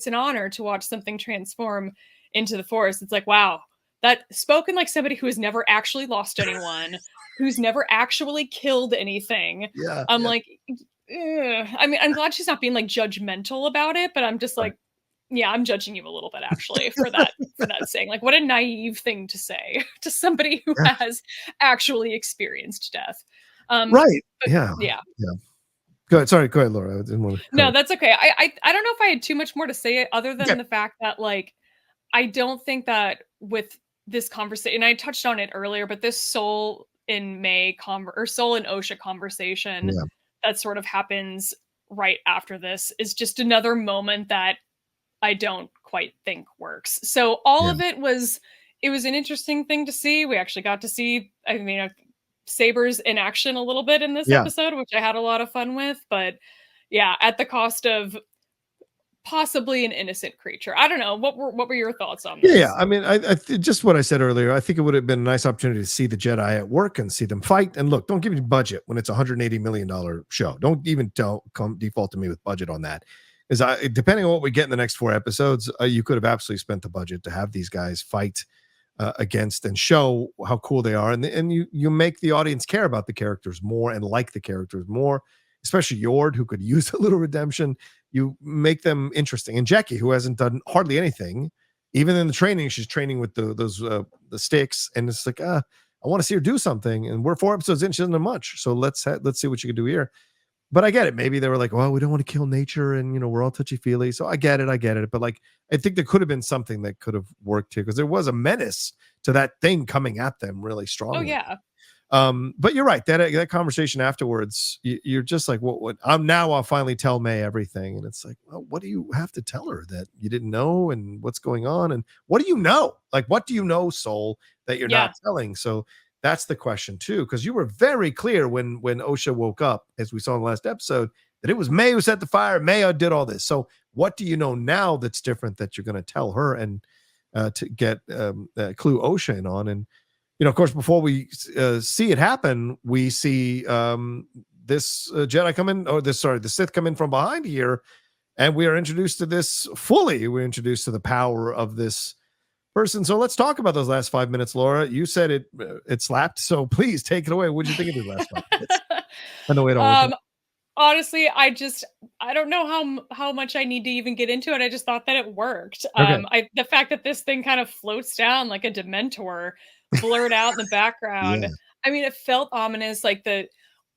an honor to watch something transform into the Force. It's like, wow, that spoken like somebody who has never actually lost anyone, who's never actually killed anything. Yeah. I'm Yeah. like, ugh. I mean, I'm glad she's not being like judgmental about it, but I'm just Right. like, yeah, I'm judging you a little bit actually for that saying. Like, what a naive thing to say to somebody who Yeah. has actually experienced death. Right. But Yeah. yeah. Yeah. Go ahead. Sorry. Go ahead, Laura. I didn't want to cut No, it. that's okay. I don't know if I had too much more to say other Okay. than the fact that like I don't think that with this conversation, and I touched on it earlier, but this Soul in or Soul and Osha conversation Yeah. that sort of happens right after this is just another moment that I don't quite think works. So all Yeah. of it was an interesting thing to see. We actually got to see, I mean, sabers in action a little bit in this Yeah. episode, which I had a lot of fun with. But yeah, at the cost of possibly an innocent creature. I don't know. What were your thoughts on Yeah, yeah. this? I mean, just what I said earlier. I think it would have been a nice opportunity to see the Jedi at work and see them fight. And look, don't give me budget when it's $180 million show. Don't even come default to me with budget on that. Because depending on what we get in the next 4 episodes, you could have absolutely spent the budget to have these guys fight against and show how cool they are, and you make the audience care about the characters more and like the characters more, especially Yord, who could use a little redemption. You make them interesting, and Jackie, who hasn't done hardly anything, even in the training, she's training with the sticks, and it's like, I want to see her do something, and we're 4 episodes in, she doesn't have much, so let's see what you can do here. But I get it. Maybe they were like, well, we don't want to kill nature, and we're all touchy feely. So I get it. But like, I think there could have been something that could have worked here, because there was a menace to that thing coming at them really Oh strongly. yeah. But you're right. That conversation afterwards, you're just like, what? I'll finally tell May everything, and it's like, well, what do you have to tell her that you didn't know, and what's going on, and what do you know? Like, what do you know, Soul, that you're not telling? So that's the question too, because you were very clear when Osha woke up, as we saw in the last episode, that it was May who set the fire. May did all this. So what do you know now that's different that you're going to tell her, and to get clue Osha in on? And of course, before we see it happen, we see this Jedi come in, the Sith come in from behind here, and we are introduced to this fully. We're introduced to the power of this person. So let's talk about those last 5 minutes, Laura. You said it slapped, so please take it away. What did you think of the last 5 minutes? I know we don't. Honestly, I don't know how much I need to even get into it. I just thought that it worked. Okay. The fact that this thing kind of floats down like a Dementor, blurred out in the background. Yeah. I mean, it felt ominous, like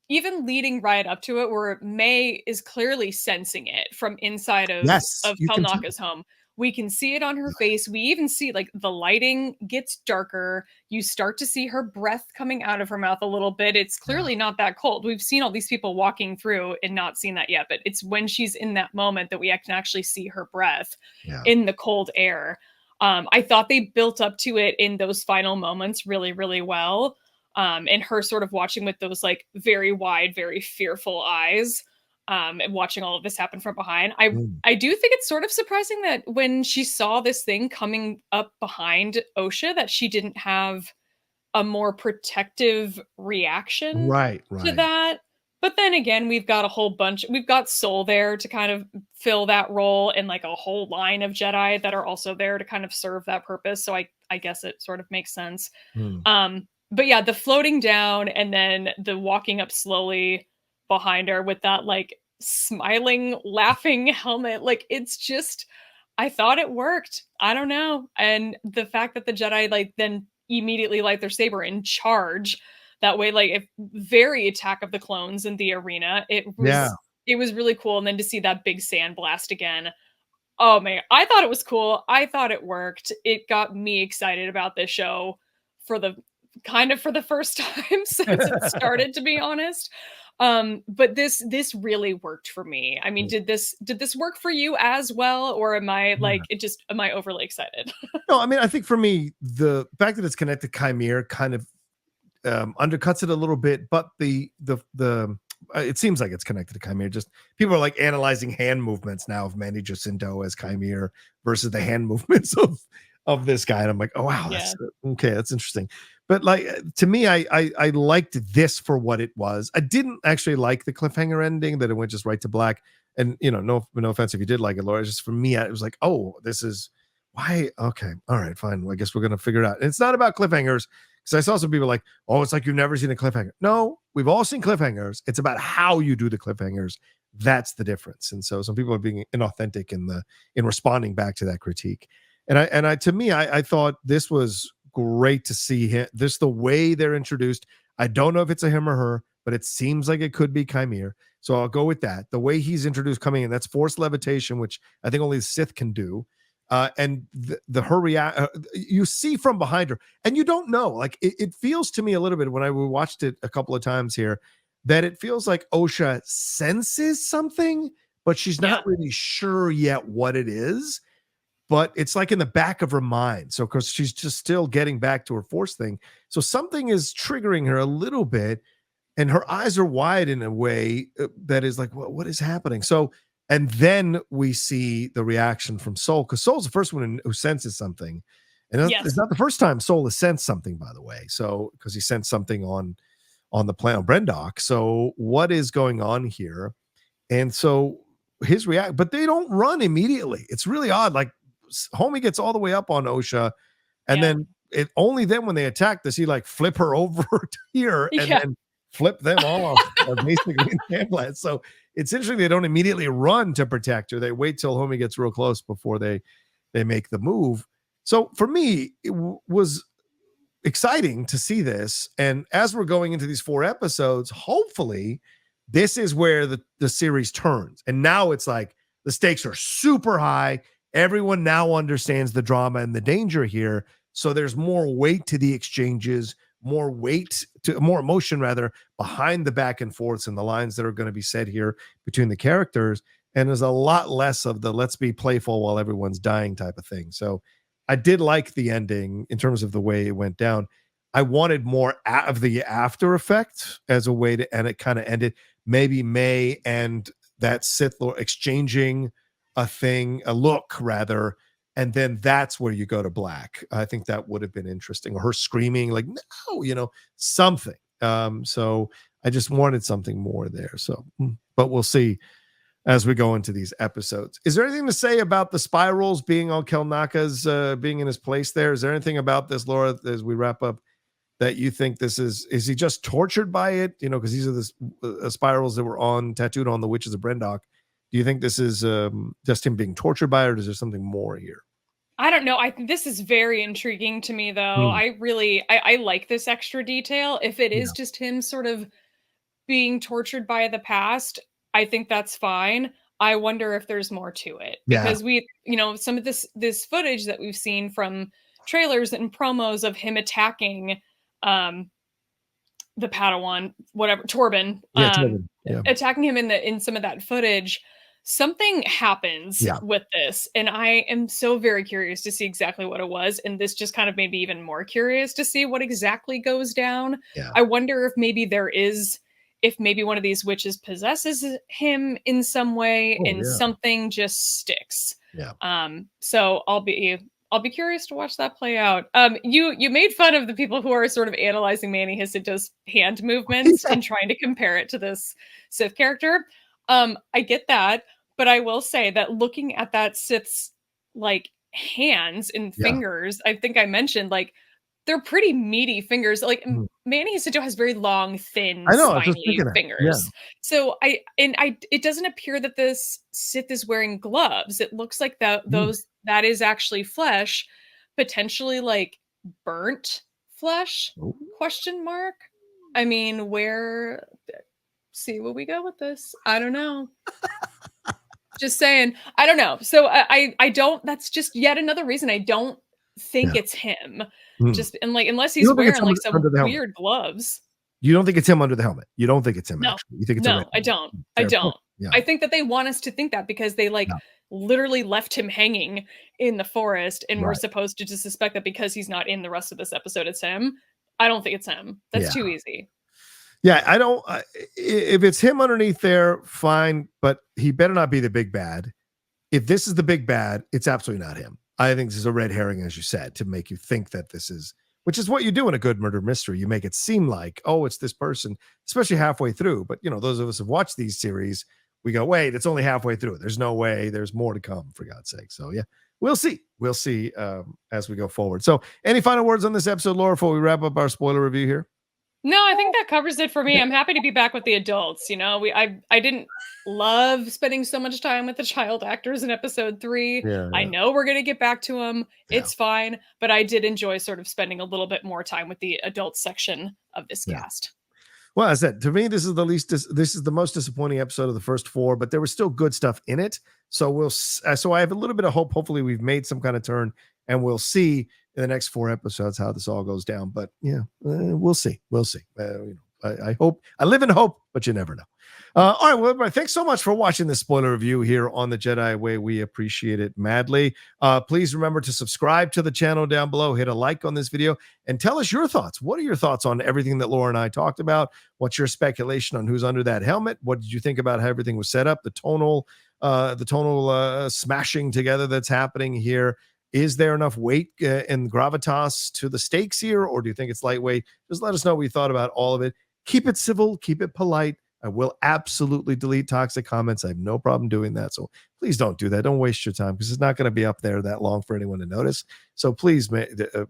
even leading right up to it, where May is clearly sensing it from inside Yes, of you can tell. Kelnacca's home. We can see it on her face. We even see like the lighting gets darker. You start to see her breath coming out of her mouth a little bit. It's clearly not that cold. We've seen all these people walking through and not seen that yet, but it's when she's in that moment that we can actually see her breath in the cold air. I thought they built up to it in those final moments really, really well. And her sort of watching with those like very wide, very fearful eyes, and watching all of this happen from behind. I do think it's sort of surprising that when she saw this thing coming up behind Osha, that she didn't have a more protective reaction to that. But then again, we've got Soul there to kind of fill that role, and like a whole line of Jedi that are also there to kind of serve that purpose. So I guess it sort of makes sense. But yeah, the floating down and then the walking up slowly behind her with that like smiling, laughing helmet. Like, it's just, I thought it worked. I don't know. And the fact that the Jedi like then immediately light their saber and charge that way, like, very Attack of the Clones in the arena. It was really cool. And then to see that big sand blast again. Oh man, I thought it was cool. I thought it worked. It got me excited about this show for the kind of for the first time since it started, to be honest. But this really worked for me. I mean, did this work for you as well, or am I like am I overly excited? No, I mean, I think for me, the fact that it's connected to Chimere kind of undercuts it a little bit, but the it seems like it's connected to Chimere. Just people are like analyzing hand movements now of Manny Jacinto as Chimere versus the hand movements of this guy, and I'm like, oh wow, that's okay, that's interesting. But like to me, I liked this for what it was. I didn't actually like the cliffhanger ending that it went just right to black. And no offense if you did like it, Laura. Just for me, it was like, oh, this is why. Okay, all right, fine. Well, I guess we're gonna figure it out. And it's not about cliffhangers. Because I saw some people like, oh, it's like you've never seen a cliffhanger. No, we've all seen cliffhangers. It's about how you do the cliffhangers. That's the difference. And so some people are being inauthentic in responding back to that critique. And I to me, I thought this was great to see him. This the way they're introduced. I don't know if it's a him or her, but it seems like it could be Chimere. So I'll go with that. The way he's introduced coming in, that's forced levitation, which I think only the Sith can do. And you see from behind her, and you don't know. Like it feels to me a little bit when I watched it a couple of times here that it feels like Osha senses something, but she's not really sure yet what it is. But it's like in the back of her mind. So, because she's just still getting back to her force thing, so something is triggering her a little bit, and her eyes are wide in a way that is like, what is happening? So. And then we see the reaction from Soul, because Soul's the first one who senses something. And it's not the first time Soul has sensed something, by the way. So, because he sensed something on the planet Brendak. So, what is going on here? And so his react, but they don't run immediately. It's really odd. Like, Homie gets all the way up on Osha, and then only then when they attack does he like flip her over to here and then flip them off, basically in Hamlet. So it's interesting they don't immediately run to protect her. They wait till Homie gets real close before they make the move. So for me, it was exciting to see this. And as we're going into these 4 episodes, hopefully this is where the series turns. And now it's like the stakes are super high. Everyone now understands the drama and the danger here. So there's more weight to the exchanges, more emotion rather behind the back and forths and the lines that are going to be said here between the characters. And there's a lot less of the let's be playful while everyone's dying type of thing. So I did like the ending in terms of the way it went down. I wanted more of the after effect as a way to, and it kind of ended. Maybe May and that Sith Lord exchanging a look rather, and then that's where you go to black. I think that would have been interesting. Or her screaming like, no, something. So I just wanted something more there. So, but we'll see as we go into these episodes. Is there anything to say about the spirals being on Kelnacca's being in his place there? Is there anything about this, Laura, as we wrap up, that you think this is he just tortured by it? Because these are the spirals that were tattooed on the witches of Brendak. Do you think this is just him being tortured by it, or is there something more here? I don't know. I think this is very intriguing to me, though. I like this extra detail. If it is just him sort of being tortured by the past, I think that's fine. I wonder if there's more to it, because we, some of this footage that we've seen from trailers and promos of him attacking the Padawan, whatever, Torben, attacking him in some of that footage. Something happens with this, and I am so very curious to see exactly what it was. And this just kind of made me even more curious to see what exactly goes down. I wonder if maybe maybe one of these witches possesses him in some way, something just sticks. So I'll be curious to watch that play out. You made fun of the people who are sort of analyzing Manny Jacinto's hand movements and trying to compare it to this Sith character. I get that, but I will say that looking at that Sith's like hands and fingers, I think I mentioned like they're pretty meaty fingers. Like Manny Jacinto has very long, thin, spiny fingers. So it doesn't appear that this Sith is wearing gloves. It looks like that is actually flesh, potentially like burnt flesh? Question mark. I mean, see where we go with this. I don't know. Just saying. I don't know. So I don't, that's just yet another reason I don't think it's him. Mm. Just and like unless You he's don't think it's wearing like under, some under the helmet? weird gloves. You don't think it's him under the helmet? You don't think it's him No. actually? You think it's a red No, I herring? don't. I Fair point. don't. Yeah. I think that they want us to think that because they like Yeah. literally left him hanging in the forest and we're Right. supposed to just suspect that because he's not in the rest of this episode it's him. I don't think it's him. That's Yeah. too easy. Yeah, I don't. If it's him underneath there, fine, but he better not be the big bad. If this is the big bad, it's absolutely not him. I think this is a red herring, as you said, to make you think that this is, which is what you do in a good murder mystery. You make it seem like, oh, it's this person, especially halfway through. But you know, those of us who've watched these series, we go, wait, it's only halfway through. There's no way. There's more to come, for God's sake. So yeah, we'll see. We'll see as we go forward. So, any final words on this episode, Laura, before we wrap up our spoiler review here? No, I think that covers it for me. I'm happy to be back with the adults. You know, I didn't love spending so much time with the child actors in episode 3. Yeah. I know we're gonna get back to them. Yeah. It's fine, but I did enjoy sort of spending a little bit more time with the adult section of this Yeah. cast. Well, as I said, to me, this is the most disappointing episode of the first 4, but there was still good stuff in it. So so I have a little bit of hope. Hopefully, we've made some kind of turn, and we'll see in the next 4 episodes how this all goes down. But yeah, we'll see. We'll see. I hope. I live in hope, but you never know. All right, well, everybody, thanks so much for watching this spoiler review here on the Jedi Way. We appreciate it madly. Please remember to subscribe to the channel down below, hit a like on this video, and tell us your thoughts. What are your thoughts on everything that Laura and I talked about? What's your speculation on who's under that helmet? What did you think about how everything was set up? The tonal smashing together that's happening here. Is there enough weight and gravitas to the stakes here, or do you think it's lightweight? Just let us know what you thought about all of it. Keep it civil, keep it polite. I will absolutely delete toxic comments. I have no problem doing that. So please don't do that. Don't waste your time because it's not going to be up there that long for anyone to notice. So please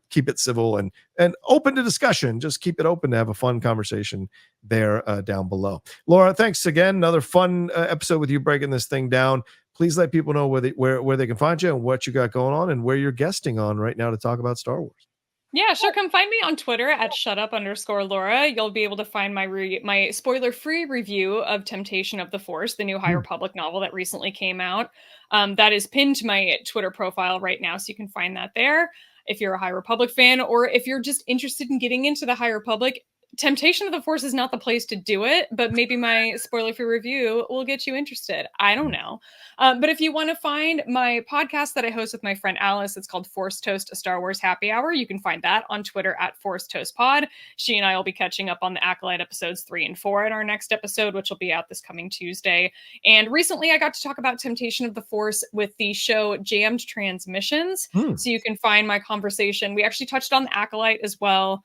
keep it civil and open to discussion. Just keep it open to have a fun conversation there down below. Laura, thanks again. Another fun episode with you breaking this thing down. Please let people know where they can find you and what you got going on and where you're guesting on right now to talk about Star Wars. Yeah, sure. Come find me on Twitter at shutup_Laura. You'll be able to find my spoiler-free review of Temptation of the Force, the new High Republic novel that recently came out. That is pinned to my Twitter profile right now, so you can find that there. If you're a High Republic fan, or if you're just interested in getting into the High Republic, Temptation of the Force is not the place to do it, but maybe my spoiler-free review will get you interested. I don't know. But if you want to find my podcast that I host with my friend Alice, it's called Force Toast, a Star Wars Happy Hour. You can find that on Twitter at Force Toast Pod. She and I will be catching up on the Acolyte episodes 3 and 4 in our next episode, which will be out this coming Tuesday. And recently I got to talk about Temptation of the Force with the show Jammed Transmissions. So you can find my conversation. We actually touched on the Acolyte as well.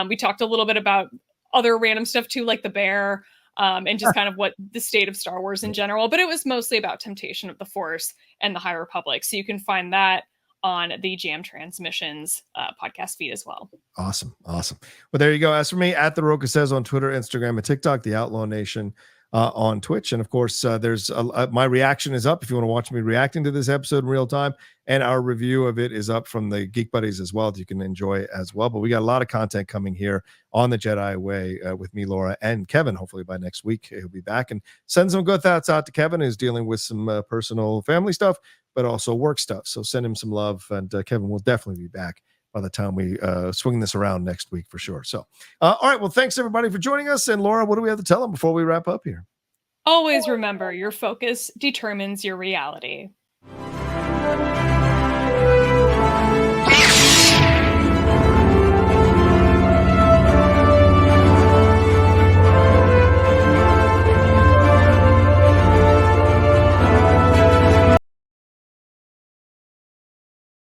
We talked a little bit about other random stuff too, like the bear, and just kind of what the state of Star Wars in general. But it was mostly about Temptation of the Force and the High Republic. So you can find that on the Jam Transmissions podcast feed as well. Awesome. Well, there you go. As for me, at the Rocha Says on Twitter, Instagram, and TikTok, the Outlaw Nation on Twitch. And of course, there's my reaction is up if you want to watch me reacting to this episode in real time. And our review of it is up from the Geek Buddies as well that you can enjoy as well. But we got a lot of content coming here on the Jedi Way with me, Laura, and Kevin. Hopefully by next week, he'll be back. And send some good thoughts out to Kevin, who's dealing with some personal family stuff, but also work stuff. So send him some love. And Kevin will definitely be back by the time we swing this around next week for sure. So, all right. Well, thanks everybody for joining us. And Laura, what do we have to tell them before we wrap up here? Always remember, your focus determines your reality.